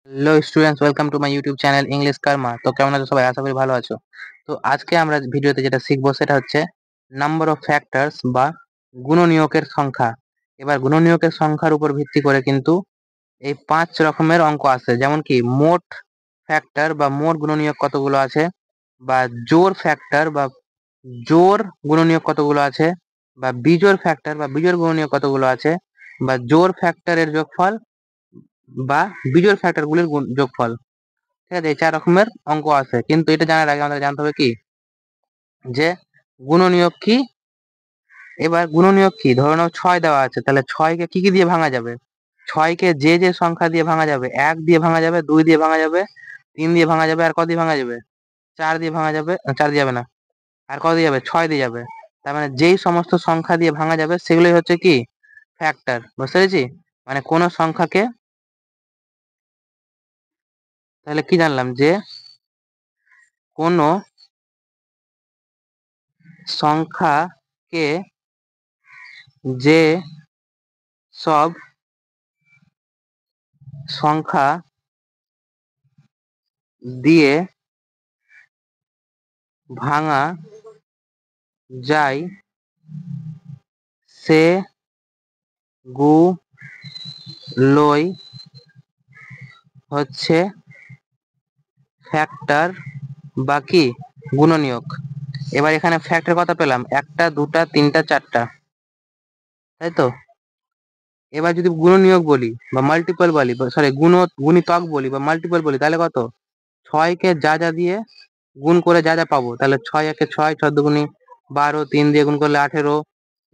Hello students, welcome to my YouTube channel English Karma. তো কেমন আছো সবাই? আশা করি ভালো আছো। তো আজকে আমরা ভিডিওতে যেটা শিখবো সেটা হচ্ছে নাম্বার অফ ফ্যাক্টরস বা গুণনীয়কের সংখ্যা। এবার গুণনীয়কের সংখ্যার উপর ভিত্তি করে কিন্তু এই 5 রকমের অঙ্ক আছে, যেমন কি মোট ফ্যাক্টর বা মোট গুণনীয়ক কতগুলো আছে, বা জোড় ফ্যাক্টর বা জোড় গুণনীয়ক কতগুলো আছে, বা বিজোড় ফ্যাক্টর বা বিজোড় গুণনীয়ক কতগুলো আছে, বা জোড় ফ্যাক্টরের যোগফল বা বিজোড় ফ্যাক্টর গুলির যোগফল। ঠিক আছে, এই 4 রকমের অঙ্ক আছে, কিন্তু এটা জানার আগে আমাদের জানতে হবে কি যে গুণনীয়ক কি। এবার গুণনীয়ক কি, ধরে নাও 6 দেওয়া আছে, তাহলে 6 কে কি কি দিয়ে ভাঙা যাবে? 6 কে যে সংখ্যা দিয়ে ভাঙা যাবে, 1 দিয়ে ভাঙা যাবে, 2 দিয়ে ভাঙা যাবে, 3 দিয়ে ভাঙা যাবে, আর কত দিয়ে ভাঙা যাবে? 4 দিয়ে ভাঙা যাবে। 4 দিয়ে যাবে না, আর কত দিয়ে যাবে? 6 দিয়ে যাবে। তার মানে যেই সমস্ত সংখ্যা দিয়ে ভাঙা যাবে সেগুলোই হচ্ছে কি ফ্যাক্টর। বুঝতে পেরেছি? মানে কোন সংখ্যাকে, তাহলে কি জানলাম যে কোন সংখ্যাকে যে সব সংখ্যা দিয়ে ভাঙা যায় সেগুলোই হচ্ছে ফ্যাক্টর বা কি গুণনীয়ক। এবার এখানে ফ্যাক্টর কত পেলাম? একটা, দুটা, তিনটা, চারটা, তাই তো। এবার যদি গুণনীয়ক বলি বা মাল্টিপল বলি, সরি গুণিতক বলি বা মাল্টিপল বলি, তাহলে কত? 6 কে যা যা দিয়ে গুণ করে যা যা পাবো, তাহলে 6 একে 6, 6 দুগুণি 12, 3 দিয়ে গুণ করলে 18,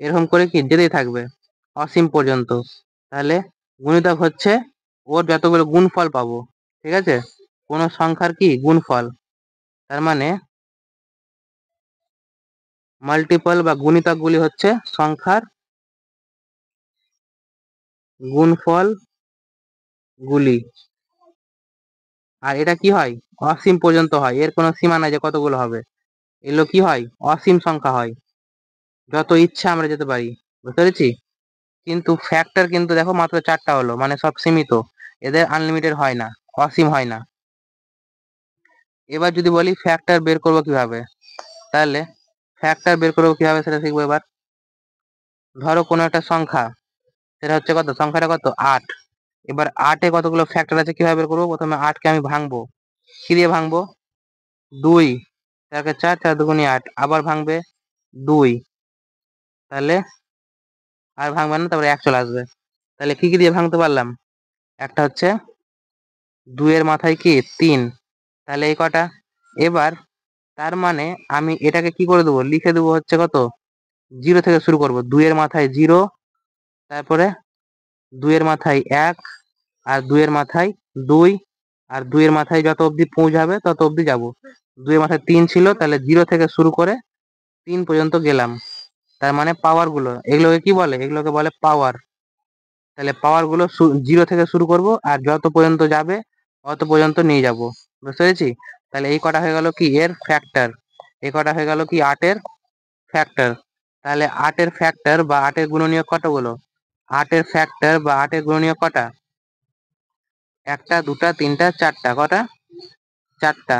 এরকম করে কি যেতেই থাকবে অসীম পর্যন্ত। তাহলে গুণিতক হচ্ছে ওর যতগুলো গুণফল পাবো। ঠিক আছে, কোন সংখ্যার কি গুণফল। তার মানে মাল্টিপল বা গুণিতক গুলি হচ্ছে সংখ্যার গুণফল গুলি। আর এটা কি হয়? অসীম পর্যন্ত হয়, এর কোনো সীমা নাই যে কতগুলো হবে। এগুলো কি হয়? অসীম সংখ্যা হয়, যত ইচ্ছা আমরা যেতে পারি। বুঝতে পেরেছি? কিন্তু ফ্যাক্টর কিন্তু দেখো মাত্র 4টা হলো, মানে সব সীমিত, এদের আনলিমিটেড হয় না, অসীম হয় না। এবার যদি বলি ফ্যাক্টর বের করবো কিভাবে, তাহলে ফ্যাক্টর বের করবো কিভাবে সেটা শিখবো। এবার ধরো কোনো একটা সংখ্যা, সেটা হচ্ছে কত, সংখ্যাটা কত? 8। এবার 8-এ কতগুলো ফ্যাক্টর আছে, কিভাবে বের করবো? প্রথমে 8-কে আমি ভাঙবো। কি দিয়ে ভাঙবো? 2, 4 4, 4 দুগুণি 8, আবার ভাঙবে 2, তাহলে আর ভাঙবে না, তারপরে 1 চলে আসবে। তাহলে কি কি দিয়ে ভাঙতে পারলাম? একটা হচ্ছে 2 এর মাথায় কি 3, তাহলে এই কটা। এবার তার মানে আমি এটাকে কি করে দেবো, লিখে দেবো হচ্ছে কত, 0 থেকে শুরু করব। 2 এর মাথায় 0, তারপরে 2 এর মাথায় 1, আর 2 এর মাথায় 2, আর 2 এর মাথায় যত অবধি পৌঁছাবে তত অবধি যাব। 2 এর মাথায় 3 ছিল, তাহলে 0 থেকে শুরু করে 3 পর্যন্ত গেলাম। তার মানে পাওয়ার গুলো, এগুলোকে কি বলে? এগুলোকে বলে পাওয়ার। তাহলে পাওয়ার গুলো 0 থেকে শুরু করব, আর যত পর্যন্ত যাবে অত পর্যন্ত নিয়ে যাব। বুঝতে পেরেছি? তাহলে এই কটা হয়ে গেল কি এর ফ্যাক্টর। এই কটা হয়ে গেল কি 8-এর ফ্যাক্টর। তাহলে 8-এর ফ্যাক্টর বা 8-এর গুণনীয়ক কতগুলো? 8-এর ফ্যাক্টর বা 8-এর গুণনীয়ক কটা? একটা, দুটা, তিনটা, চারটা। কটা? চারটা।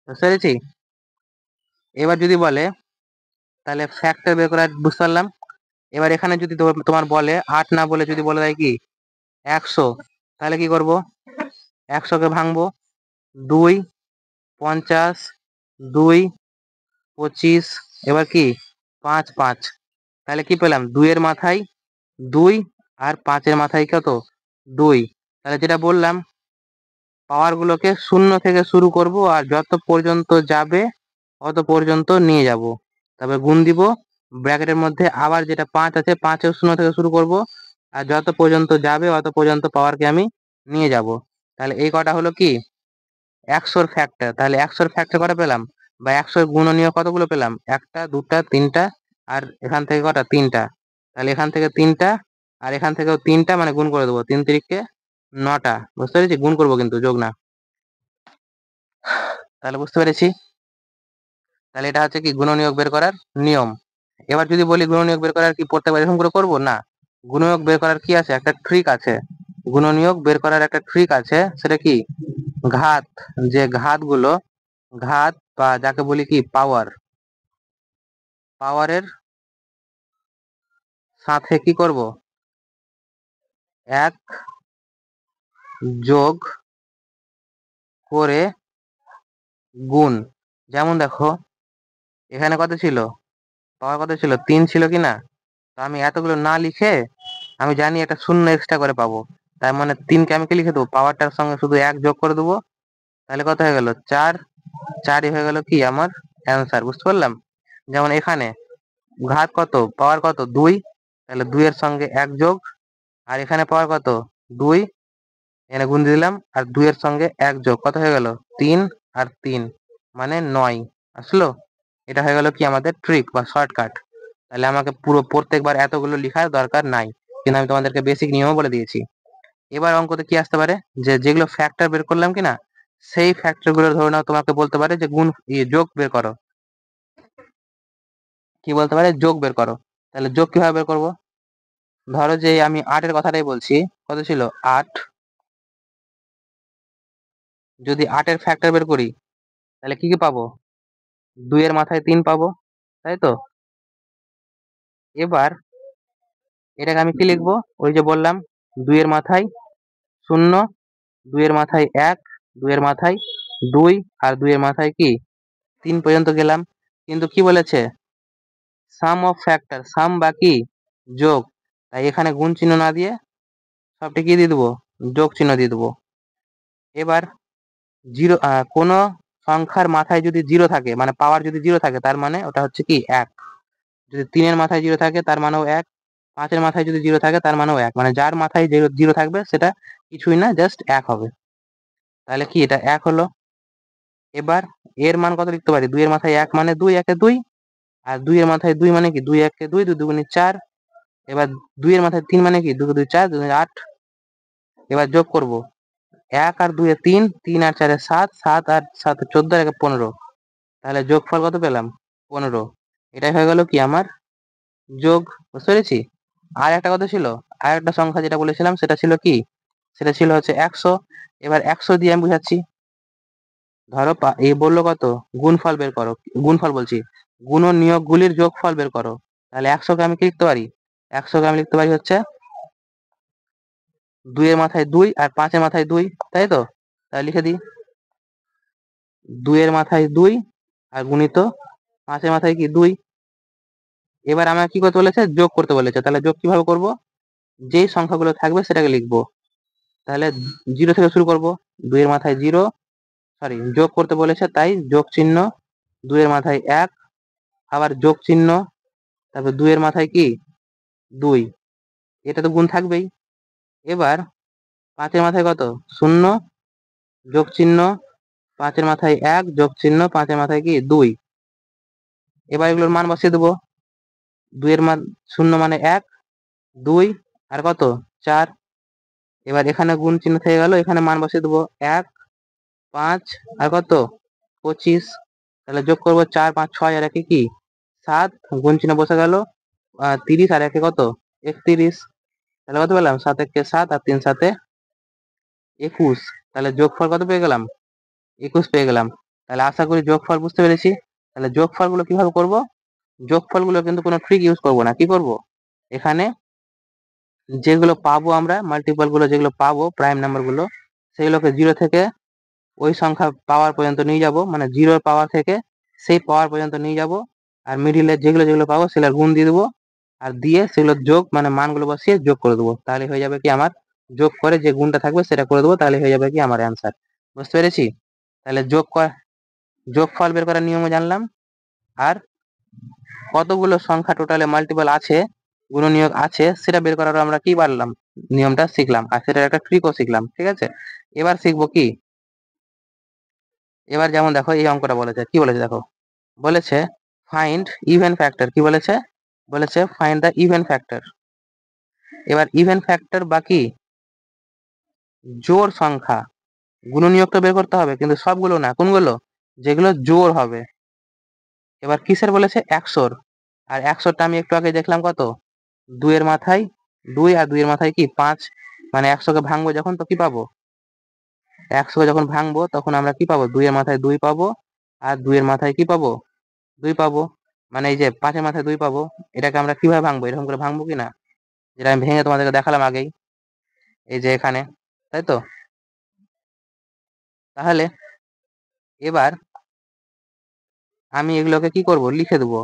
বুঝতে পেরেছি? এবার যদি বলে, তাহলে ফ্যাক্টর বের করা বুঝতে পারলাম। এবার এখানে যদি তোমার বলে 8 না বলে যদি বলে দেয় কি 100, তাহলে কি করব? 100-কে ভাঙবো। 2, 50, 2, 25, এবার কি 5 5, তাহলে কি পেলাম? 2 এর মাথায় 2, আর 5 এর মাথায় কত? 2। তাহলে যেটা বললাম, পাওয়ার গুলোকে 0 থেকে শুরু করব, আর যত পর্যন্ত যাবে অত পর্যন্ত নিয়ে যাব। তবে গুণ দিব ব্র্যাকেটের মধ্যে, আবার যেটা 5 আছে 5-এও 0 থেকে শুরু করব, আর যত পর্যন্ত যাবে অত পর্যন্ত পাওয়ারকে আমি নিয়ে যাব। তাহলে এই কটা হলো কি 100-র ফ্যাক্টর। তাহলে 100-র ফ্যাক্টর কটা পেলাম, বা 100-র গুণনীয়ক কতগুলো পেলাম? একটা, দুটা, তিনটা, আর এখান থেকে কটা? তিনটা। তাহলে এখান থেকে তিনটা, আর এখান থেকেও তিনটা, মানে গুণ করে দেবো। 3 3-কে 9টা। বুঝতে পেরেছি? গুণ করবো কিন্তু, যোগ না। তাহলে বুঝতে পেরেছি? তাহলে এটা হচ্ছে কি গুণনীয়ক বের করার নিয়ম। এবার যদি বলি গুণনীয়ক বের করার কি প্রত্যেকবার এরকম করে করবো? না, গুণনীয়ক বের করার কি আছে, একটা ট্রিক আছে। গুণনীয়ক বের করার একটা ট্রিক আছে, সেটা কি ঘাত, যে ঘাতগুলো, ঘাত বা যাকে বলি কি পাওয়ার, পাওয়ারের সাথে কি করব, এক যোগ করে গুণ। যেমন দেখো এখানে কত ছিল, পাওয়ার কত ছিল, 3 ছিল কি না। তো আমি এতগুলো না লিখে আমি জানি একটা শূন্য এক্সট্রা করে পাবো, তার মানে 3কে আমি কি লিখে দেবো, পাওয়ারটার সঙ্গে শুধু 1 যোগ করে দেবো, তাহলে কত হয়ে গেল 4, 4ই হয়ে গেল কি আমার অ্যান্সার। বুঝতে পারলাম। যেমন এখানে ঘাত কত, পাওয়ার কত 2, তাহলে 2 এর সঙ্গে 1 যোগ, আর এখানে পাওয়ার কত 2, এখানে গুণ দিয়ে দিলাম, আর 2 এর সঙ্গে 1 যোগ, কত হয়ে গেল 3, আর 3 মানে 9 আসলো। এটা হয়ে গেল কি আমাদের ট্রিক বা শর্টকাট। তাহলে আমাকে পুরো প্রত্যেকবার এতগুলো লেখার দরকার নাই, কিন্তু আমি তোমাদেরকে বেসিক নিয়মও বলে দিয়েছি। এবার অঙ্কতে কি আসতে পারে, যে যেগুলো ফ্যাক্টর বের করলাম কিনা, সেই ফ্যাক্টর গুলো ধরে নাও তোমাকে বলতে পারে যে গুণ যোগ বের করো, কি বলতে পারে যোগ বের করো। তাহলে যোগ কিভাবে বের করবো, ধরো যে আমি 8 এর কথাটাই বলছি, কত ছিল 8, যদি 8 এর ফ্যাক্টর বের করি তাহলে কি কি পাবো, 2 এর মাথায় 3 পাবো, তাই তো। এবার এটাকে আমি কি লিখবো, ওই যে বললাম 2 এর মাথায় 0, 2 এর মাথায় 1, 2 এর মাথায় 2, আর 2 এর মাথায় কি 3 পর্যন্ত গেলাম। কিন্তু কি বলেছে, সাম অফ ফ্যাক্টর, সাম বা কি যোগ, তাই এখানে গুণ চিহ্ন না দিয়ে সবটি কি দিয়ে দেবো, যোগ চিহ্ন দিয়ে দেবো। এবার জিরো, কোন সংখ্যার মাথায় যদি 0 থাকে, মানে পাওয়ার যদি 0 থাকে, তার মানে ওটা হচ্ছে কি 1। যদি 3 এর মাথায় 0 থাকে তার মানেও 1, 5 এর মাথায় যদি 0 থাকে তার মানেও 1, মানে যার মাথায় 0 থাকবে সেটা কিছুই না, জাস্ট 1 হবে। তাহলে কি এটা 1 হলো। এবার এর মান কত লিখতে পারি, 2 এর মাথায় 1 মানে 2, 1 এ 2, আর 2 এর মাথায় 2 মানে কি 2, 1 এ 2, 2 দুগুণে 4। এবার 2 এর মাথায় 3 মানে কি 2 2 4, 2 8। এবার যোগ করব 1 আর 2 এ 3, 3 আর 4 এ 7, 7 আর 7 এ 14, আর 15। তাহলে যোগফল কত পেলাম 15। এটাই হয়ে গেল কি আমার যোগ। বুঝতে পেরেছি। আর একটা কথা ছিল, আর একটা সংখ্যা যেটা বলেছিলাম সেটা ছিল কি, সেটা ছিল হচ্ছে 100। এবার 100 দিয়ে আমি বুঝাচ্ছি। ধরো এই বললো কত, গুণফল বের করো, গুণফল বলছি গুণ ও নিয়োগ গুলির যোগফল বের করো। তাহলে 100কে আমি কি লিখতে পারি, 100কে আমি লিখতে পারি হচ্ছে 2 এর মাথায় 2 আর 5 এর মাথায় 2, তাই তো। তাহলে লিখে দিই 2 এর মাথায় 2 আর গুণিত 5 এর মাথায় কি 2। এবার আমাকে কি করতে বলেছে, যোগ করতে বলেছে। তাহলে যোগ কিভাবে করব, যেই সংখ্যাগুলো থাকবে সেটাকে লিখবো। তাহলে 0 থেকে শুরু করব, 2 এর মাথায় 0, সরি যোগ করতে বলেছে তাই যোগ চিহ্ন, 2 এর মাথায় 1, আবার যোগ চিহ্ন, তারপর 2 এর মাথায় কি 2, এটা তো গুণ থাকবেই। এবার 5 এর মাথায় কত 0, যোগ চিহ্ন, 5 এর মাথায় 1, যোগ চিহ্ন, 5 এর মাথায় কি 2। এবার এগুলোর মান বসিয়ে দেবো, 2 এর মান 0 মানে 1, 2 আর কত 4। এবার এখানে গুণ চিহ্ন থেকে গেল, এখানে মান বসিয়ে দেবো 1, 5 আর কত 25। তাহলে যোগ করবো 4 5 6 আর একে কি 7, গুণ চিহ্ন বসে গেল, 30 আর একে কত 31। তাহলে কত পেলাম 7 একে 7 আর 3 7 এ 21। তাহলে যোগফল কত পেয়ে গেলাম 21 পেয়ে গেলাম। তাহলে আশা করি যোগফল বুঝতে পেরেছি। তাহলে যোগফল গুলো কিভাবে করব, যোগফল গুলো কিন্তু কোনো ট্রিক ইউজ করব না। কি করব, এখানে যেগুলো পাবো আমরা মাল্টিপল গুলো, যেগুলো পাবো প্রাইম নাম্বার গুলো, সেগুলোকে 0 থেকে ওই সংখ্যা পাওয়ার পর্যন্ত নিয়ে যাব, মানে 0 পাওয়ার থেকে সেই পাওয়ার পর্যন্ত নিয়ে যাব, আর মিডিলে যেগুলো যেগুলো পাবো সেগুলো গুণ দিয়ে দেবো, আর দিয়ে সেগুলো যোগ মানে মানগুলো বসিয়ে যোগ করে দেবো। তাহলে হয়ে যাবে কি আমার, যোগ করে যে গুণটা থাকবে সেটা করে দেবো, তাহলে হয়ে যাবে কি আমার অ্যান্সার। বুঝতে পেরেছি। তাহলে যোগফল বের করার নিয়মও জানলাম, আর কতগুলো সংখ্যা টোটালে মাল্টিপল আছে, গুণনীয়ক আছে, সেটা বের করার আমরা কি পারলাম, নিয়মটা শিখলাম, আর সেটার একটা ট্রিকও শিখলাম। ঠিক আছে। এবার শিখবো কি, এবার যেমন দেখো এই অঙ্কটা বলেছে, কি বলেছে দেখো, বলেছে ফাইন্ড ইভেন ফ্যাক্টর। কি বলেছে, বলেছে ফাইন্ড দা ইভেন ফ্যাক্টর। এবার ইভেন ফ্যাক্টর বা কি জোড় সংখ্যা, গুণনীয়কটা বের করতে হবে, কিন্তু সবগুলো না, কোনগুলো, যেগুলো জোড় হবে। এবার কিসের বলেছে, 100। আর 100টা আমি একটু আগে দেখলাম কত, 2 এর মাথায় 2 আর 2 এর মাথায় কি 5। মানে 100 কে ভাঙবো যখন, তো কি পাবো? 100 কে যখন ভাঙবো তখন আমরা কি পাবো? 2 এর মাথায় 2 পাবো, আর 2 এর মাথায় কি পাবো? 2 পাবো। মানে এই যে 5 এর মাথায় 2 পাবো, এটাকে আমরা কিভাবে ভাঙবো? এরকম করে ভাঙবো কিনা, যেটা আমি ভেঙে তোমাদেরকে দেখালাম আগেই, এই যে এখানে, তাই তো? তাহলে এবার আমি এগুলোকে কি করব? লিখে দেবো।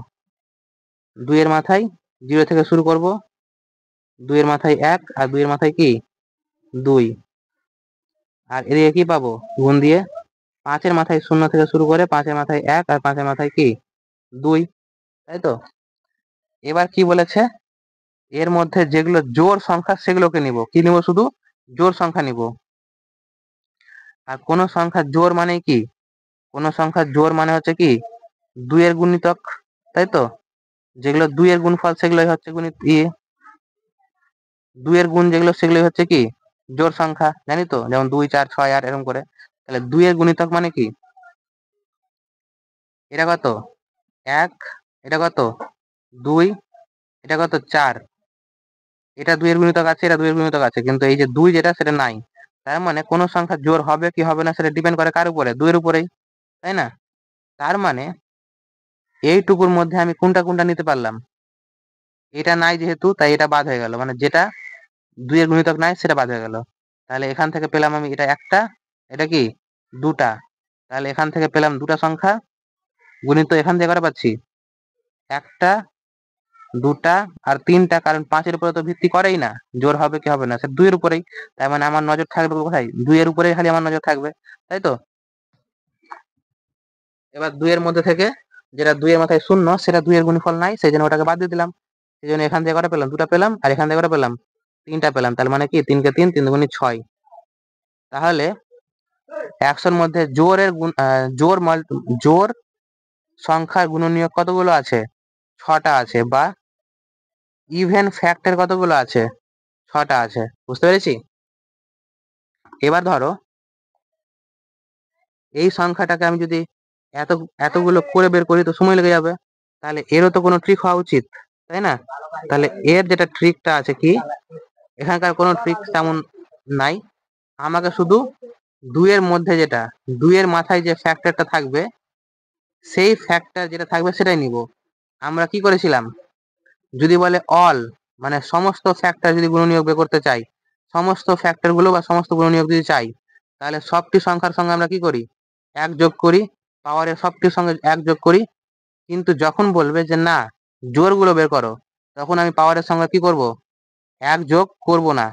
2 এর মাথায় 0 থেকে শুরু করব, 2 এর মাথায় 1, আর 2 এর মাথায় কি? 2। আর এদিকে কি পাবো? গুণ দিয়ে 5 এর মাথায় 0 থেকে শুরু করে 5 এর মাথায় 1, আর 5 এর মাথায় কি? 2, তাই তো? এবার কি বলেছে? এর মধ্যে যেগুলো জোড় সংখ্যা সেগুলোকে নিব। কি নিব? শুধু জোড় সংখ্যা নিব। আর কোন সংখ্যা জোড় মানে কি? কোন সংখ্যা জোড় মানে হচ্ছে কি? 2 এর গুণিতক, তাই তো? যেগুলো 2 এর গুণফল সেগুলোই হচ্ছে 2 এর গুণ যেগুলো সেগুলোই হচ্ছে কি? জোড় সংখ্যা, জানি তো? যেমন 2, 4, 6, 8 এরকম করে। তাহলে 2 এর গুণিতক মানে কি? এটা কত? 1, এটা কত? 2, এটা কত? 4। এটা 2 এর গুণিতক আছে, এটা 2 এর গুণিতক আছে, কিন্তু এই যে 2 যেটা সেটা নাই। তার মানে কোন সংখ্যা জোড় হবে কি হবে না সেটা ডিপেন্ড করে কার উপরে? 2 এর উপরেই, তাই না? তার মানে এইটুকুর মধ্যে আমি কোনটা কোনটা নিতে পারলাম? এটা নাই যেহেতু, তাই এটা বাদ হয়ে গেল, মানে যেটা 2 এর গুণিতক নাই সেটা বাদ হয়ে গেল। তাহলে এখান থেকে পেলাম আমি এটা একটা, এটা কি? দুটা। তাহলে এখান থেকে পেলাম দুটা সংখ্যা, গুণিত এখান থেকে কটা পাচ্ছি? একটা, দুটা, আর তিনটা, কারণ 5 এর উপরে তো ভিত্তি করেই না জোড় হবে কি হবে না, সে 2 এর উপরেই। তার মানে আমার নজর থাকবে কোথায়? 2 এর উপরেই খালি আমার নজর থাকবে, তাই তো? এবার 2 এর মধ্যে থেকে যেটা 2 এর মাথায় 0 সেটা 2 এর গুণফল নাই, সেই জন্য ওটাকে বাদ দিয়ে দিলাম। সেই জন্য এখান থেকে কটা পেলাম? দুটা পেলাম, আর এখান থেকে কটা পেলাম? তিনটা পেলাম। তার মানে কি? 3 কে 3, 3 দুগুণে 6। তাহলে 100 এর মধ্যে জোড়ের গুণ, জোড় সংখ্যার গুণনীয়ক কতগুলো আছে? 6টা আছে। বা ইভেন ফ্যাক্টর কতগুলো আছে? 6টা আছে। বুঝতে পেরেছি? এবার ধরো এই সংখ্যাটাকে আমি যদি এত এতগুলো করে বের করি তো সময় লেগে যাবে। তাহলে এরও তো কোনো ট্রিক হওয়া উচিত, তাই না? তাহলে এর যেটা ট্রিকটা আছে কি, এখানকার কোনো ট্রিক তেমন নাই। আমাকে শুধু 2 এর মধ্যে যেটা 2 এর মাথায় যে ফ্যাক্টরটা থাকবে, সেই ফ্যাক্টর যেটা থাকবে সেটাই নিব। আমরা কি করেছিলাম? যদি বলে অল, মানে সমস্ত ফ্যাক্টর যদি গুণনীয়ক বের করতে চাই, সমস্ত ফ্যাক্টর গুলো বা সমস্ত গুণনীয়ক যদি চাই, তাহলে সবটি সংখ্যার সঙ্গে আমরা কি করি? 1 যোগ করি, পাওয়ারের সবটির সঙ্গে 1 যোগ করি। কিন্তু যখন বলবে যে না, জোড়গুলো বের করো, তখন আমি পাওয়ারের সঙ্গে কি করব? 1 যোগ করব না।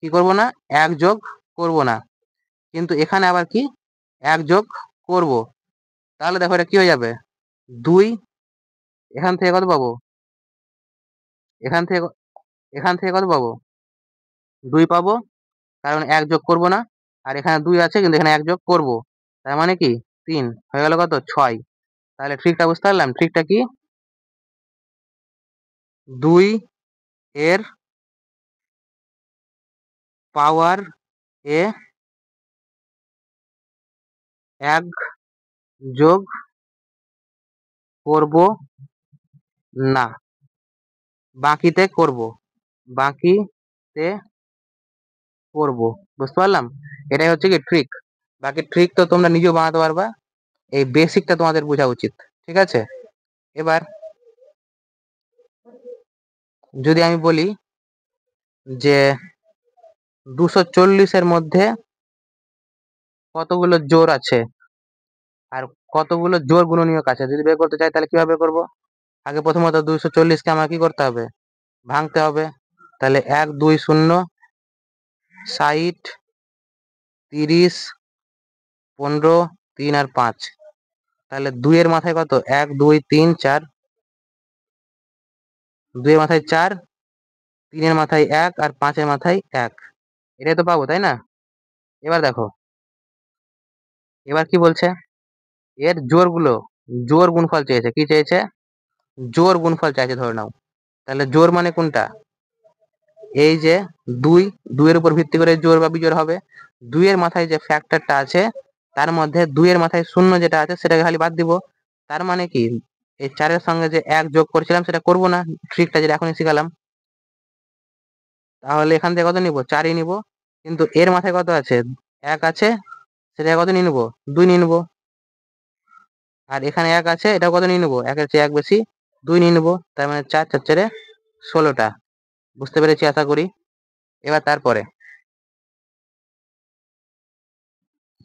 কি করব না? 1 যোগ করব না। কিন্তু এখানে আবার কি? 1 যোগ করব। তাহলে দেখো এটা কি হয়ে যাবে? 2। এখান থেকে কত পাবো? এখান থেকে এখান থেকে কত পাবো? 2 পাবো, কারণ 1 যোগ করব না। আর এখানে 2 আছে, কিন্তু এখানে 1 যোগ করব। তার মানে কি? 3 হয়ে গেল কত? 6। তাহলে ট্রিকটা বুঝতে পারলাম। ট্রিকটা কি? 2 এর পাওয়ার এ 1 যোগ করব না, বাকিতে করব। বাকিতে করব। বুঝতে পারলাম? এটাই হচ্ছে কি ট্রিক। বাকি ট্রিক তো তোমরা নিজেও বানাতে পারবা। এই বেসিকটা তোমাদের বোঝা উচিত। ঠিক আছে? এবার যদি আমি বলি যে 240 এর মধ্যে কতগুলো জোড় আছে আর কতগুলো জোড় গুণনীয়ক আছে যদি বের করতে চাই, তাহলে কিভাবে করব? আগে প্রথমত 240 কে আমার কি করতে হবে? ভাঙতে হবে। তাহলে 1, 2, 0, 60, 30, 15, 3 আর 5। তাহলে 2 এর মাথায় কত? 1, 2, 3, 4। 2 এর মাথায় 4, 3 এর মাথায় 1, আর 5 এর মাথায় 1। এটাই তো পাবো, তাই না? এবার দেখো, এবার কি বলছে? এর জোড় গুণফল চেয়েছে। কি চেয়েছে? জোড় গুণফল চাইছে ধরে নাও। তাহলে জোড় মানে কোনটা? এই যে 2, 2 এর উপর ভিত্তি করে জোড় বা বিজোড় হবে। 2 এর মাথায় যে ফ্যাক্টরটা আছে, তার মধ্যে 2 এর মাথায় 0 যেটা আছে সেটাকে খালি বাদ দিব। তার মানে কি? এই 4 এর সঙ্গে যে 1 যোগ করছিলাম সেটা করব না, ট্রিকটা যেটা এখনই শিখালাম। তাহলে এখান থেকে কত নিব, 4ই নিব। কিন্তু এর মাথায় কত আছে, 1 আছে, সেটা কত নিয়ে নেবো, 2 নিয়ে নেবো। আর এখানে 1 আছে, এটা কত নিয়ে নেবো, 1-এর চেয়ে 1 বেশি, 2 নিয়ে নেবো। তার মানে 4 4 4 16টা। বুঝতে পেরেছি আশা করি। এবার তারপরে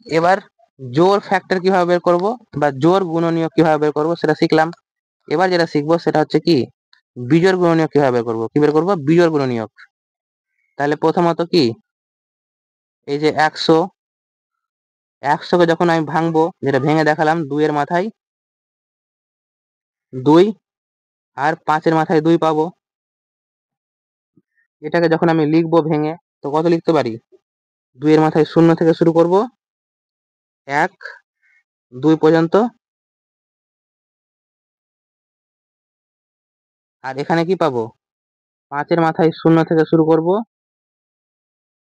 এবার জোড় ফ্যাক্টর কিভাবে বের করব বা জোড় গুণনীয়ক কিভাবে বের করব সেটা শিখলাম। এবার যেটা শিখবো সেটা হচ্ছে কি, বিজোড় গুণনীয়ক কিভাবে বের করব। কি বের করব, বিজোড় গুণনীয়ক। তাহলে প্রথমত কি, এই যে 100, 100কে যখন আমি ভাঙবো, যেটা ভেঙে দেখালাম, 2 এর মাথায় 2 আর 5 এর মাথায় 2 পাবো। এটাকে যখন আমি লিখবো ভেঙে, তো কত লিখতে পারি, 2 এর মাথায় 0 থেকে শুরু করব, 1 2 পর্যন্ত। আর এখানে কি পাবো, 5 এর মাথায় 0 থেকে শুরু করব,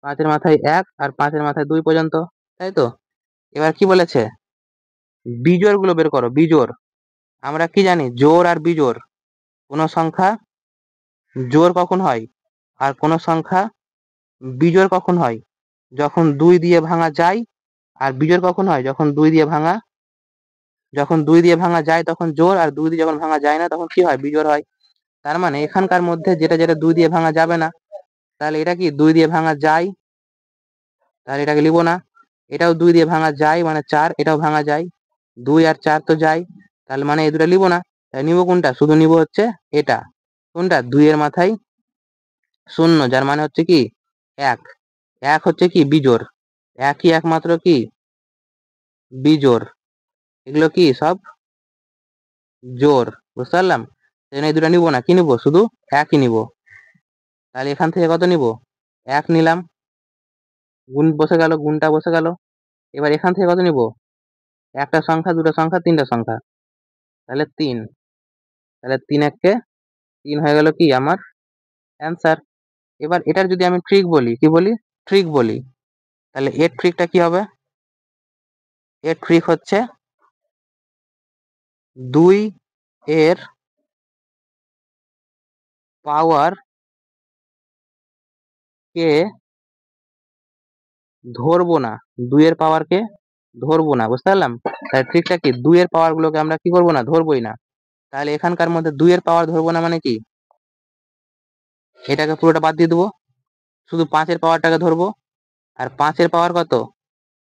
5 এর মাথায় 1 আর 5 এর মাথায় 2 পর্যন্ত। তাই তো। এবার কি বলেছে, বিজোড় গুলো বের করো, বিজোড়। আমরা কি জানি, জোড় আর বিজোড়, কোন সংখ্যা জোড় কখন হয় আর কোন সংখ্যা বিজোড় কখন হয়, যখন 2 দিয়ে ভাঙা যায়। আর বিজোড় কখন হয়, যখন 2 দিয়ে ভাঙা, যখন 2 দিয়ে ভাঙা যায় তখন জোড়, আর 2 দিয়ে যখন ভাঙা যায় না তখন কি হয়, বিজোড় হয়। তার মানে এখানকার মধ্যে যেটা যেটা 2 দিয়ে ভাঙা যাবে না, তাহলে এটা কি 2 দিয়ে ভাঙা যায়, তাহলে এটাকে লিখবো না। এটাও 2 দিয়ে ভাঙা যায় মানে 4, এটাও ভাঙা যায়, 2 আর 4 তো যায়, তাহলে মানে এই দুটা লিখবো না। তাই নিবো কোনটা, শুধু নিবো হচ্ছে এটা, কোনটা, 2 এর মাথায় 0, যার মানে হচ্ছে কি 1। 1 হচ্ছে কি বিজোড়, একই একমাত্র কি বিজোড়। এগুলো কি সব জোড়। বুঝতে পারলাম। এই দুটা নিবো না, কি নিবো, শুধু একই নিবো। তাহলে এখান থেকে কত নিব, 1 নিলাম, গুণ বসে গেল, গুণটা বসে গেল। এবার এখান থেকে কত নিব, একটা সংখ্যা, দুটো সংখ্যা, তিনটা সংখ্যা, তাহলে 3। তাহলে 3 1 3 হয়ে গেল কি আমার অ্যান্সার। এবার এটার যদি আমি ট্রিক বলি, কি বলি, ট্রিক বলি, তাহলে এর ট্রিকটা কি হবে, এর ট্রিক হচ্ছে 2 এর পাওয়ার কে ধরবো না, 2 এর পাওয়ার কে ধরবো না। বুঝতে পারলাম। তাহলে ট্রিকটা কি, 2 এর পাওয়ার গুলোকে আমরা কি করবো না, ধরবোই না। তাহলে এখানকার মধ্যে 2 এর পাওয়ার ধরবো না মানে কি, এটাকে পুরোটা বাদ দিয়ে দেবো, শুধু 5 এর পাওয়ারটাকে ধরবো। আর 5 এর পাওয়ার কত,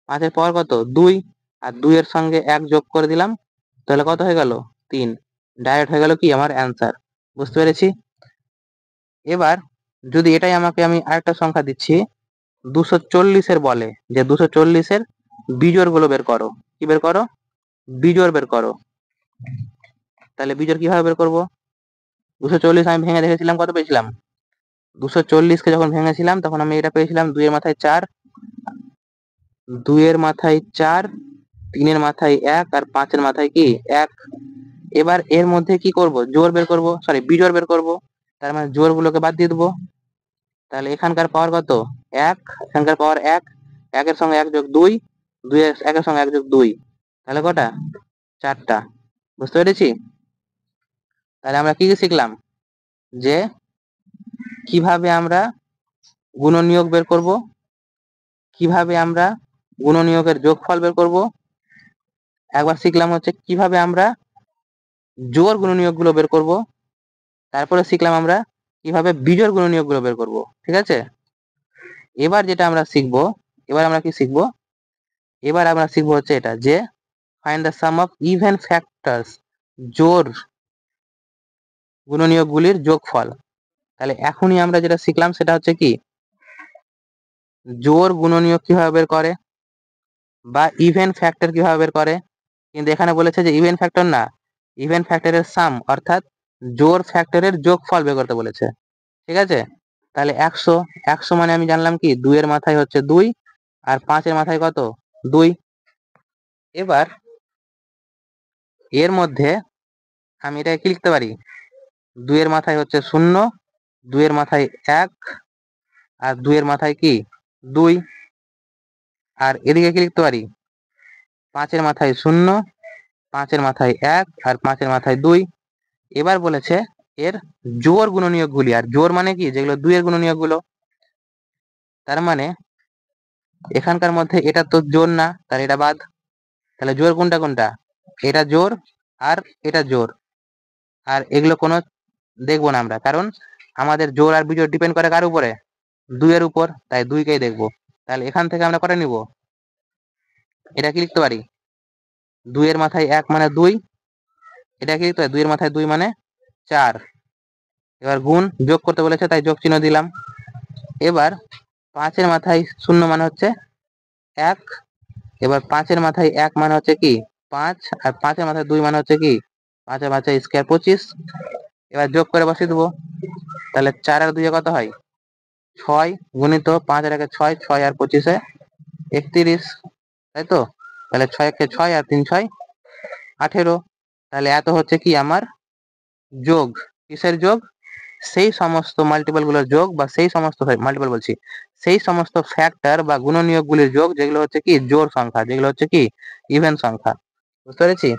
5 এর পাওয়ার কত, 2। আর 2 এর সঙ্গে 1 যোগ করে দিলাম, তাহলে কত হয়ে গেল, 3। ডাইরেক্ট হয়ে গেল কি আমার অ্যান্সার। বুঝতে পেরেছি। এবার যদি এটাই আমাকে, আমি আরেকটা সংখ্যা দিচ্ছি, 240 বলে যে 240 বিজোড় গুলো বের করো। কি বের করো, বিজোড় বের করো। তাহলে বিজোড় কিভাবে বের করব, 240 আমি ভেঙে দেখেছিলাম, কত পেয়েছিলাম, 240কে যখন ভেঙেছিলাম তখন আমি এটা পেয়েছিলাম 2 এর মাথায় 4, 2 এর মাথায় 4, 3 এর মাথায় 1 আর 5 এর মাথায় কি 1। এবার এর মধ্যে কি করব, জোড় বের করব, সরি বিজোড় বের করব। তার মানে জোড় গুলোকে বাদ দিয়ে দেবো। তাহলে এখানকার পাওয়ার কত, 1, এখানকার পাওয়ার 1, 1 এর সঙ্গে 1 যোগ 2, 2 এর 1 এর সঙ্গে 1 যোগ 2, তাহলে কটা, 4টা। বুঝতে পেরেছি। তাহলে আমরা কি কি শিখলাম, যে কিভাবে আমরা গুণনীয়ক বের করব, কিভাবে আমরা গুণনীয়কের যোগফল বের করব। একবার শিখলাম হচ্ছে কিভাবে আমরা জোড় গুণনীয়ক গুলো বের করব। তারপরে শিখলাম আমরা কিভাবে বিজোড় গুণনীয়ক গুলো বের করব। ঠিক আছে। এবার যেটা আমরা শিখবো, এবার আমরা কি শিখবো, এবার আমরা শিখবো হচ্ছে এটা, যে find the some of even factors, জোড় গুণনীয়ক গুলির যোগফল। তাহলে এখনই আমরা যেটা শিখলাম সেটা হচ্ছে কি, জোড় গুণনীয়ক কিভাবে বের করে বা ইভেন ফ্যাক্টর কিভাবে বের করে। কিন্তু এখানে বলেছে যে ইভেন ফ্যাক্টর না, ইভেন ফ্যাক্টরের সাম, অর্থাৎ জোড় ফ্যাক্টরের যোগফল বের করতে বলেছে। ঠিক আছে। তাহলে 100, 100 মানে আমি জানলাম কি, 2 এর মাথায় হচ্ছে 2 আর 5 এর মাথায় কত, 2। এবার এর মধ্যে আমি এটা কি লিখতে পারি, 2 এর মাথায় হচ্ছে 0, 2 এর মাথায় 1 আর 2 এর মাথায় কি 2। আর এদিকে কি লিখতে পারি, 5 এর মাথায় 0, 5 এর মাথায় 1 আর 5 এর মাথায় 2। এবার বলেছে এর জোড় গুণনীয়ক গুলি, আর জোড় মানে কি, যেগুলো 2 এর গুণনীয়ক গুলো। তার মানে এখানকার মধ্যে এটা তো জোর না, তাহলে এটা বাদ। তাহলে জোর কোনটা কোনটা? এটা জোর আর এটা জোর। আর এগুলো কোনো দেখবো না আমরা, কারণ আমাদের জোর আর বিজোড় ডিপেন্ড করে কার উপরে? দুইয়ের উপর, তাই দুইকেই দেখবো। তাহলে এখান থেকে আমরা কটা নিব? এটা কি লিখতে পারি? দুইয়ের মাথায় এক মানে দুই। এটা কি লিখতে পারি? দুইয়ের মাথায় দুই মানে চার। এবার গুণ যোগ করতে বলেছে, তাই যোগ চিহ্ন দিলাম। এবার পাঁচের মাথায় শূন্য মানে হচ্ছে এক। এবার পাঁচের মাথায় এক মানে হচ্ছে কি? পাঁচ। আর পাঁচের মাথায় দুই মানে হচ্ছে কি? পাঁচের মাথায় স্কোয়ার 25। এবার যোগ করে বসিয়ে দেবো। তাহলে 4 আর 2 কত হয়? 6 গুণিত 5 আর 1 6, 6 আর 25 31, তাই তো? তাহলে 6 একে 6 আর 3 6 18। তাহলে এত হচ্ছে কি আমার যোগ। কিসের যোগ? সেই সমস্ত মাল্টিপল গুলোর যোগ, বা সেই সমস্ত মাল্টিপল বলছি, সেই সমস্ত ফ্যাক্টর বা গুণনীয়ক গুলির যোগ যেগুলো হচ্ছে কি জোড় সংখ্যা, যেগুলো হচ্ছে কি ইভেন সংখ্যা। বুঝতে পেরেছি?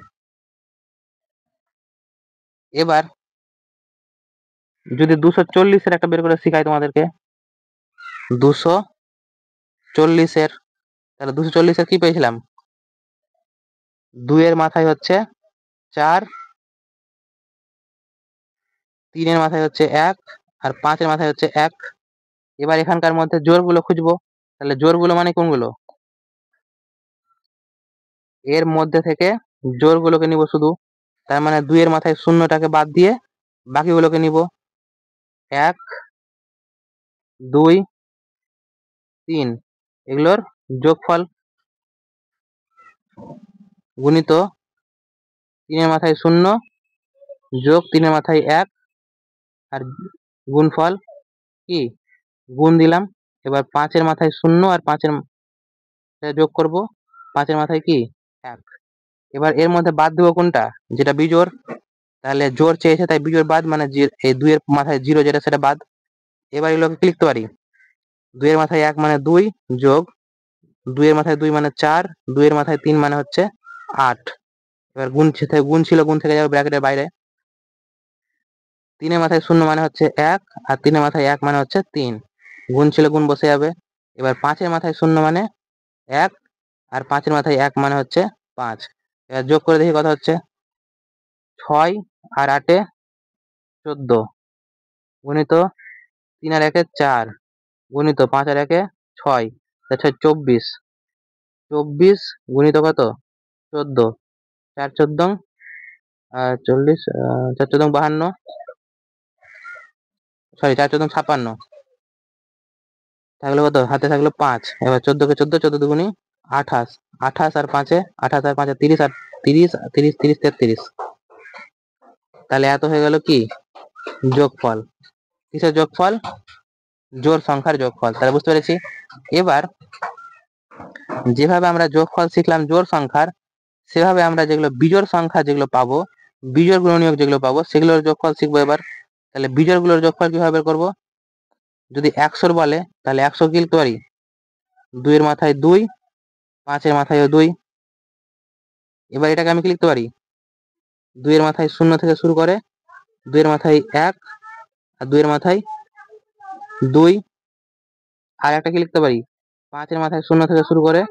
এবার যদি 240-এর একটা বের করে শিখাই তোমাদেরকে, 240-এর, তাহলে 240-এর কি পেয়েছিলাম? দুইয়ের মাথায় হচ্ছে 4, তিনের মাথায় হচ্ছে 1, আর 5-এর মাথায় হচ্ছে 1। এবার এখানকার মধ্যে জোড়গুলো খুঁজবো। তাহলে জোড়গুলো মানে কোনগুলো? এর মধ্যে থেকে জোড়গুলোকে নিব শুধু। তার মানে দুইয়ের মাথায় শূন্যটাকে বাদ দিয়ে বাকিগুলোকে নিব। 1, 2, 3, এগুলোর যোগফল গুণিত তিনের মাথায় শূন্য যোগ তিনের মাথায় 1, আর গুণফল কি? গুণ দিলাম। এবার 5-এর মাথায় শূন্য আর 5-এর যোগ করব, 5-এর মাথায় কি? 1। এবার এর মধ্যে বাদ দেবো কোনটা? যেটা বিজোড়। তাহলে জোড় চেয়েছে, তাই বিজোড় বাদ, মানে এই দুইয়ের মাথায় জিরো যেটা সেটা বাদ। এবার এগুলোকে কি লিখতে পারি? দুইয়ের মাথায় 1 মানে 2 যোগ দুইয়ের মাথায় 2 মানে 4, দুইয়ের মাথায় 3 মানে হচ্ছে 8। এবার গুণ গুণ ছিল, গুণ থেকে যাবে ব্র্যাকেটের বাইরে। তিনের মাথায় শূন্য মানে হচ্ছে 1, আর তিনের মাথায় 1 মানে হচ্ছে 3। গুণ ছিল, গুণ বসে যাবে। এবার 5-এর মাথায় শূন্য মানে 1, আর 5-এর মাথায় 1 মানে হচ্ছে 5। এবার যোগ করে দেখি কত হচ্ছে। 6 আর 8-এ 14 গুণিত 3 আর 1-এ 4 গুণিত 5 আর 1-এ 6, 24। 24 গুণিত কত? 14। 4 14 40, 4 14 52, সরি 4 14 56। থাকলো কত? হাতে থাকলো 5। এবার 14-কে 14, 14 দুগুনি 28। 28 আর 5-এ 28 আর 5-এ 30, আর 30 30 30 33। তাহলে এত হয়ে গেল কি যোগফল। কিসের যোগফল? জোড় সংখ্যার যোগফল। তাহলে বুঝতে পেরেছি। এবার যেভাবে আমরা যোগফল শিখলাম জোড় সংখ্যার, সেভাবে আমরা যেগুলো বিজোড় সংখ্যা যেগুলো পাবো, বিজোড় গুণনীয়ক যেগুলো পাবো, সেগুলোর যোগফল শিখবো এবার। তাহলে বিজোড় গুলোর যোগফল কিভাবে বের করবো? যদি 100 বলে, তাহলে 100 কি লিখতে পারি? 2-এর মাথায় 2, 5-এর মাথায় 2। এবার এটাকে আমি কি লিখতে পারি? 2-এর মাথায় শূন্য থেকে শুরু করে 2-এর মাথায় 1, আর 2-এর মাথায় 2। আর একটা কি লিখতে পারি? 5-এর মাথায় শূন্য থেকে শুরু করে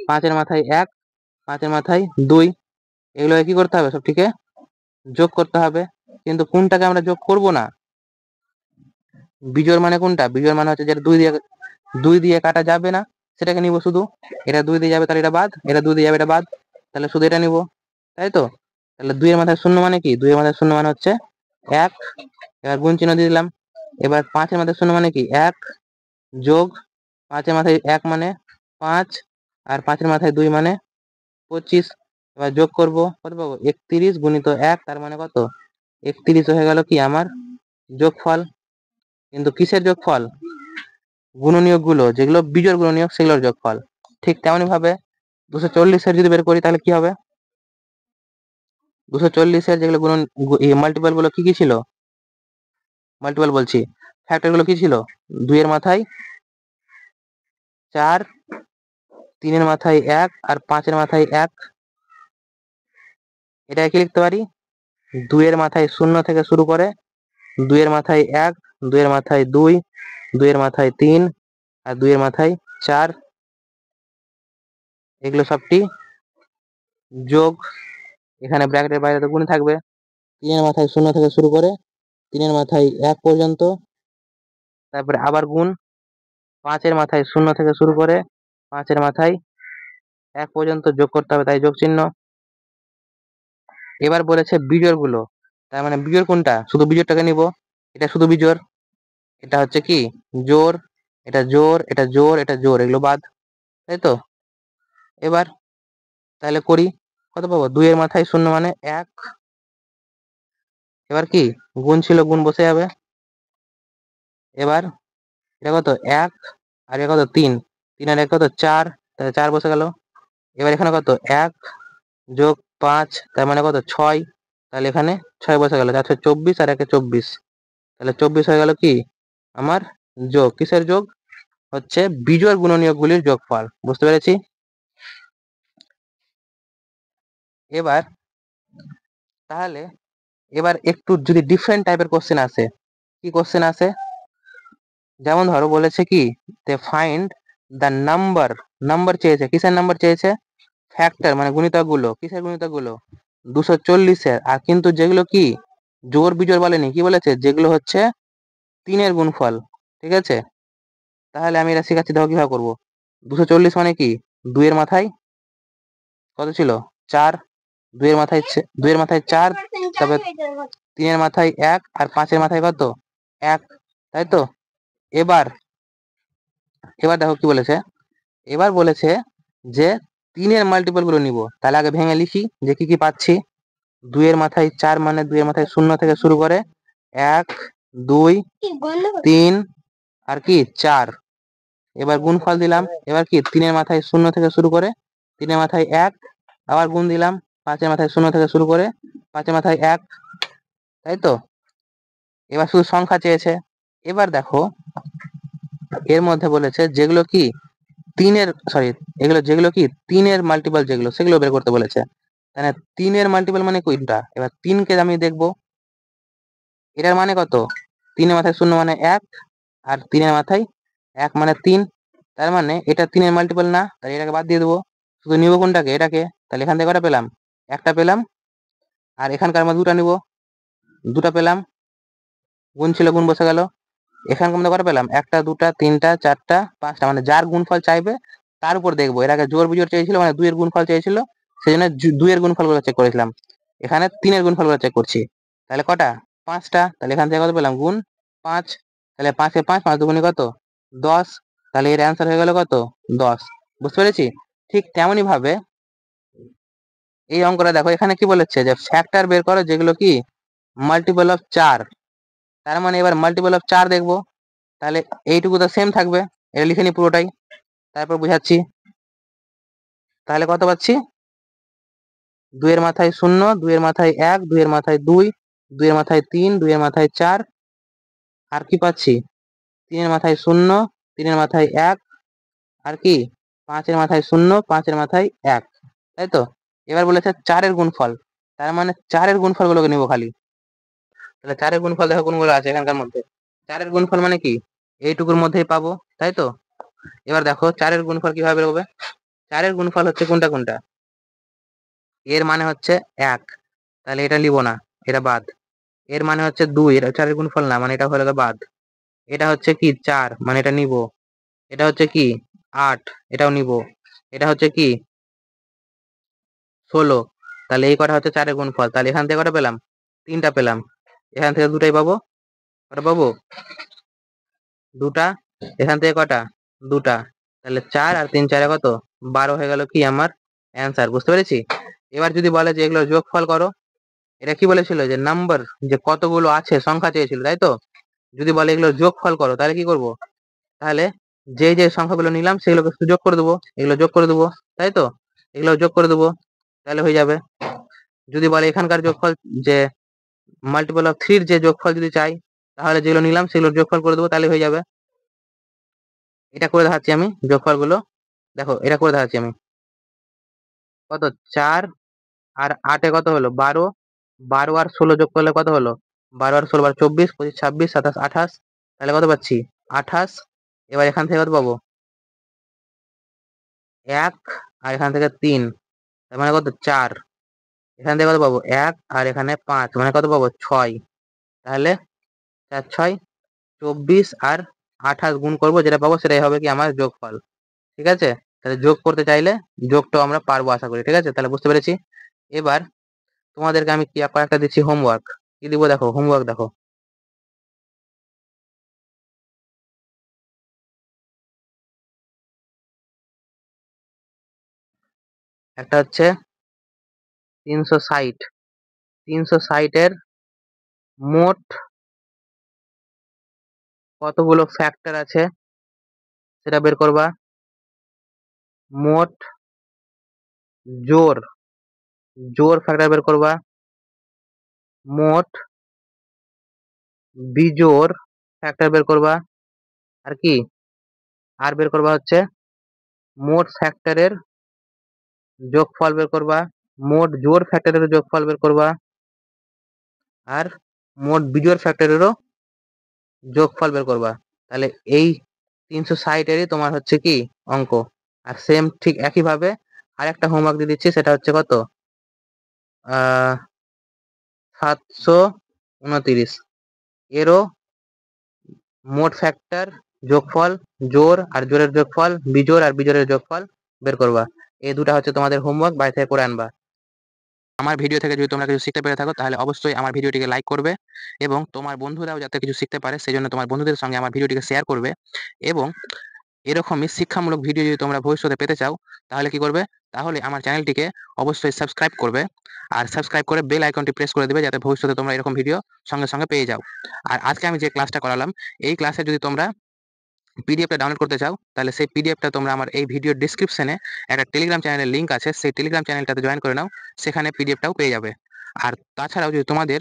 5-এর মাথায় 1, 5-এর মাথায় 2। এগুলোকে কি করতে হবে? সবটিকে যোগ করতে হবে। কিন্তু কোনটাকে আমরা যোগ করব না? বিজোড় মানে কোনটা? বিজোড় মানে হচ্ছে যেটা 2 দিয়ে কাটা যাবে না, সেটাকে নিব শুধু। এটা 2 দিয়ে যাবে, তাহলে এটা বাদ। এটা 2 দিয়ে যাবে, এটা বাদ। তাহলে শুধু এটা নিব, তাই তো? তাহলে 2-এর মাথায় শূন্য মানে কি? 2-এর মাথায় শূন্য মানে হচ্ছে 1। এবার গুণ চিহ্ন দিয়ে দিলাম। এবার 5-এর মাথায় শূন্য মানে কি? 1 যোগ 5-এর মাথায় 1 মানে 5, আর 5-এর মাথায় 2 মানে 25। এবার যোগ করব, কত পাবো? 31 গুণিত 1, তার মানে কত? 31 হয়ে গেল কি আমার যোগফল। কিন্তু কিসের যোগফল? গুণনীয়ক গুলো, যেগুলো বিজোড় গুণনীয়ক, সেগুলোর যোগফল। ঠিক তেমনি ভাবে 240-এর যদি বের করি, তাহলে কি হবে? 240-এর যেগুলো মাল্টিপল গুলো কি কি ছিল? মাল্টিপল বলছি, ফ্যাক্টর গুলো কি ছিল? 2-এর মাথায় 4, 3-এর মাথায় 1, আর 5-এর মাথায় 1। এটা কি লিখতে পারি? 2-এর মাথায় শূন্য থেকে শুরু করে 2-এর মাথায় 1, 2-এর মাথায় 2, 2-এর মাথায় 3, আর 2 এর মাথায় 4, এগুলো সবটি যোগ, এখানে ব্র্যাকেটের বাইরে তো গুণ থাকবে। 3 এর মাথায় 0 থেকে শুরু করে 3 এর মাথায় 1 পর্যন্ত, তারপরে আবার গুণ। 5 এর মাথায় 0 থেকে শুরু করে 5 এর মাথায় 1 পর্যন্ত যোগ করতে হবে, তাই যোগ চিহ্ন। এবার বলেছে বিজোড় গুলো, তার মানে বিজোড় কোনটা, শুধু বিজোড়টাকে নিব, এটা শুধু বিজোড়, এটা হচ্ছে কি জোড়, এটা জোড়, এটা জোড়, এটা জোড়, এগুলো বাদ, তাই তো। এবার তাহলে করি, কত পাবো, 2 এর মাথায় 0 মানে 1, এবার কি গুণ ছিল, গুণ বসে যাবে। এবার এটা কত 1, আর এটা কত 3, 3 আর 1 কত 4, তাহলে 4 বসে গেল। এবার এখানে কত 1 যোগ 5, তার মানে কত 6, তাহলে এখানে 6 বসে গেল, 4 24 আর 1 24, তাহলে 24 হয়ে গেল কি আমার যোগ, কিসের যোগ, হচ্ছে বিজোড় গুণনীয়ক গুলির যোগফল, বুঝতে পেরেছি। এবার তাহলে এবার একটু যদি ডিফারেন্ট টাইপের কোশ্চেন আসে, কি কোশ্চেন আসে, যেমন ধরো বলেছে কি they find the number, number চেয়েছে, কিসের নাম্বার চেয়েছে, ফ্যাক্টর মানে গুণিতক গুলো, কিসের গুণিতক গুলো 240-এর, আর কিন্তু যেগুলো কি জোড় বিজোড় বলেনি, কি বলেছে, যেগুলো হচ্ছে 3-এর গুণফল, ঠিক আছে। তাহলে আমি এটা শেখাচ্ছি, দেখো কিভাবে করবো। 240 মানে কি 2 এর মাথায় কত ছিল 4, 2 এর মাথায় 2 এর মাথায় 4, তারপর 3 এর মাথায় 1, আর 5 এর মাথায় কত 1, তাই তো। এবার এবার দেখো কি বলেছে, এবার বলেছে যে 3 এর মাল্টিপল গুলো নিব, তাহলে আগে ভেঙে লিখি যে কি কি পাচ্ছি। 2 এর মাথায় 4 মানে 2 এর মাথায় 0 থেকে শুরু করে 1, 2, 3 আর কি 4, এবার গুণফল দিলাম। এবার কি 3 এর মাথায় 0 থেকে শুরু করে 3 এর মাথায় 1, আবার গুণ দিলাম। 5 এর মাথায় 0 থেকে শুরু করে 5 এর মাথায় 1, তাই তো। এবার শুধু সংখ্যা চেয়েছে। এবার দেখো এর মধ্যে বলেছে যেগুলো কি 3-এর, সরি, এগুলো যেগুলো কি 3-এর মাল্টিপল যেগুলো, সেগুলো বের করতে বলেছে। তাহলে 3-এর মাল্টিপল মানে কোনটা, এবার 3 কে আমি দেখবো, এটার মানে কত, 3 এর মাথায় 0 মানে 1, আর 3 এর মাথায় 1 মানে 3, তার মানে এটা 3 এর মাল্টিপল না, তাহলে এটাকে বাদ দিয়ে দেবো, শুধু নিব কোনটাকে, এটাকে। তাহলে এখান থেকে কটা পেলাম, একটা পেলাম, আর এখানকার মধ্যে দুটা নিব, দুটা পেলাম, গুণ ছিল গুণ বসে গেল। এখানকার মধ্যে কটা পেলাম, একটা, দুটা, তিনটা, চারটা, পাঁচটা, মানে যার গুণফল চাইবে তার উপর দেখবো। এর আগে জোড় বিজোড় চেয়েছিল, মানে 2 এর গুণফল চেয়েছিল, সেই জন্য 2 এর গুণফল গুলো চেক করেছিলাম, এখানে 3 এর গুণফল গুলো চেক করছি। তাহলে কটা, পাঁচটা, তাহলে এখান থেকে কত পেলাম, গুণ 5, তাহলে 5 এ 5, 5 দুগুণে কত 10, তাহলে এর অ্যান্সার হয়ে গেল কত 10, বুঝতে পেরেছি। ঠিক তেমনই ভাবে এই অঙ্কটা দেখো, এখানে কি বলেছে যে ফ্যাক্টর বের করো যেগুলো কি মাল্টিপল অফ 4, তার মানে এবার মাল্টিপল অফ 4 দেখবো, তাহলে এইটুকু তো সেম থাকবে, এটা লিখে নি পুরোটাই, তারপর বুঝাচ্ছি। তাহলে কত পাচ্ছি, 2 এর মাথায় 0, 2 এর মাথায় 1, 2 এর মাথায় 2, 2 এর মাথায় 3, 2 এর মাথায় 4, আর কি পাচ্ছি 3 এর মাথায় 0, 3 এর মাথায় 1, আর কি 5 এর মাথায় 0, 5 এর মাথায় 1, তাই তো। এবার বলেছে 4 এর গুণফল, তার মানে 4 এর গুণফল গুলোকে নিব খালি। তাহলে 4 এর গুণফল দেখো কোনগুলো আছে এখানকার মধ্যে, 4 এর গুণফল মানে কি এইটুকুর মধ্যেই পাবো, তাই তো। এবার দেখো 4 এর গুণফল কিভাবে বের হবে, 4 এর গুণফল হচ্ছে কোনটা কোনটা, এর মানে হচ্ছে 1, তাহলে এটা নিব না, এটা বাদ। এর মানে হচ্ছে 2, এটা 4 এর গুণফল না, মানে এটা হলো বাদ। এটা হচ্ছে কি 4, মানে এটা নিব। এটা হচ্ছে কি 8, এটাও নিব। এটা হচ্ছে কি 16, তাহলে এই কটা হচ্ছে 4 এর গুণফল, তাহলে এখান থেকে কটা পেলাম, তিনটা পেলাম। এখান থেকে দুটাই পাবো, কটা পাবো, দুটা। এখান থেকে কটা, দুটা, তাহলে 4 আর 3 4 কত 12 হয়ে গেল কি আমার অ্যান্সার, বুঝতে পেরেছি। এবার যদি বলে যে এগুলো যোগফল করো, এটা কি বলেছিল যে নাম্বার, যে কতগুলো আছে সংখ্যা চেয়েছিল, তাই তো। যদি বলে এগুলো যোগফল করো, তাহলে কি করব, তাহলে যে যে সংখ্যাগুলো নিলাম সেগুলোকে শুধু যোগ করে দেবো, এগুলো যোগ করে দেবো, তাই তো, এগুলো যোগ করে দেবো, তাহলে হয়ে যাবে। যদি বলে এখানকার যোগফল, যে মাল্টিপল অফ 3 যে যোগফল যদি চাই, তাহলে যেগুলো নিলাম সেগুলোর যোগফল করে দেবো, তাহলে হয়ে যাবে। এটা করে দেখাচ্ছি আমি যোগফল গুলো, দেখো এটা করে দেখাচ্ছি আমি। কত 4 আর 8 কত হলো 12, 12 আর 16 যোগ করলে কত হলো, 12 আর 16 24, 25, 26, 27, 28, তাহলে কত পাচ্ছি 28। এবার এখান থেকে কত পাবো, 1 আর এখান থেকে 3, তার মানে কত 4। এখান থেকে কত পাবো 1 আর এখানে 5, মানে কত পাবো 6। তাহলে 4 6 24 আর 28 গুণ করবো, যেটা পাবো সেটাই হবে কি আমার যোগফল। ঠিক আছে, তাহলে যোগ করতে চাইলে যোগটাও আমরা পারবো আশা করি। ঠিক আছে, তাহলে বুঝতে পেরেছি। এবার তোমাদেরকে আমি কি কয়েকটা দিচ্ছি হোমওয়ার্ক। কি দিব দেখো, হোমওয়ার্ক দেখো। একটা হচ্ছে 360, 360 এর মোট কতগুলো ফ্যাক্টর আছে সেটা বের করবা। মোট জোড়, জোড় ফ্যাক্টর বের করবা। মোট বিজোড় ফ্যাক্টর বের করবা। আর কি, আর বের করবা হচ্ছে মোট ফ্যাক্টরের যোগফল বের করবা। মোট জোড় ফ্যাক্টরের যোগফল বের করবা। আর মোট বিজোড় ফ্যাক্টরেরও যোগফল বের করবা। তাহলে এই 360-এরই তোমার হচ্ছে কি অঙ্ক। আর সেম ঠিক একইভাবে আরেকটা হোমওয়ার্ক দিয়ে দিচ্ছি, সেটা হচ্ছে কত 729, এরও মোট ফ্যাক্টর, যোগফল, জোড় আর জোড়ের যোগফল, বিজোড় আর বিজোড়ের যোগফল বের করবা। এই দুটা হচ্ছে তোমাদের হোমওয়ার্ক, বাড়ি থেকে করে আনবা। আমার ভিডিও থেকে যদি তোমরা কিছু শিখতে পেরে থাকো তাহলে অবশ্যই আমার ভিডিওটিকে লাইক করবে, এবং তোমার বন্ধুরাও যাতে কিছু শিখতে পারে সেই জন্য তোমার বন্ধুদের সঙ্গে আমার ভিডিওটিকে শেয়ার করবে। এবং এরকমই শিক্ষামূলক ভিডিও যদি তোমরা ভবিষ্যতে পেতে চাও তাহলে কি করবে, তাহলে আমার চ্যানেলটিকে অবশ্যই সাবস্ক্রাইব করবে। আর সাবস্ক্রাইব করে বেল আইকনটি প্রেস করে দেবে, যাতে ভবিষ্যতে তোমরা এরকম ভিডিও সঙ্গে সঙ্গে পেয়ে যাও। আর আজকে আমি যে ক্লাসটা করালাম, এই ক্লাসে যদি তোমরা পিডিএফটা ডাউনলোড করতে চাও তাহলে সেই পিডিএফটা তোমরা আমার এই ভিডিও ডিসক্রিপশনে একটা টেলিগ্রাম চ্যানেলের লিঙ্ক আছে, সেই টেলিগ্রাম চ্যানেলটাতে জয়েন করে নাও, সেখানে পিডিএফটাও পেয়ে যাবে। আর তাছাড়াও যদি তোমাদের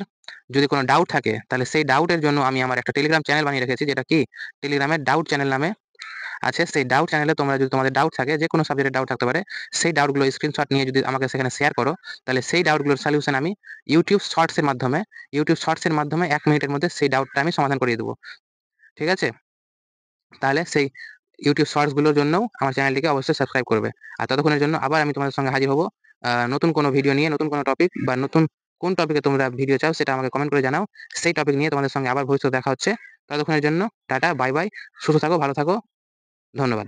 যদি কোনো ডাউট থাকে তাহলে সেই ডাউটের জন্য আমি আমার একটা টেলিগ্রাম চ্যানেল বানিয়ে রেখেছি, যেটা কি টেলিগ্রামের ডাউট চ্যানেল নামে আছে। সেই ডাউট চ্যানেলে তোমরা যদি তোমাদের ডাউট থাকে, যে কোনো সাবজেক্টের ডাউট থাকতে পারে, সেই ডাউটগুলো স্ক্রিনশট নিয়ে যদি আমাকে সেখানে শেয়ার করো, তাহলে সেই ডাউটগুলোর সলিউশন আমি ইউটিউব শর্টসের মাধ্যমে 1 মিনিটের মধ্যে সেই ডাউটটা আমি সমাধান করিয়ে দেবো। ঠিক আছে, তাহলে সেই ইউটিউব শর্টসগুলোর জন্যও আমার চ্যানেলটিকে অবশ্যই সাবস্ক্রাইব করবে। আর ততক্ষণের জন্য আবার আমি তোমাদের সঙ্গে হাজির হব নতুন কোনো ভিডিও নিয়ে, নতুন কোনো টপিক বা নতুন কোন টপিকে তোমরা ভিডিও চাও সেটা আমাকে কমেন্ট করে জানাও। সেই টপিক নিয়ে তোমাদের সঙ্গে আবার ভবিষ্যতে দেখা হচ্ছে। ততক্ষণের জন্য টাটা, বাই বাই, সুস্থ থাকো, ভালো থাকো, ধন্যবাদ।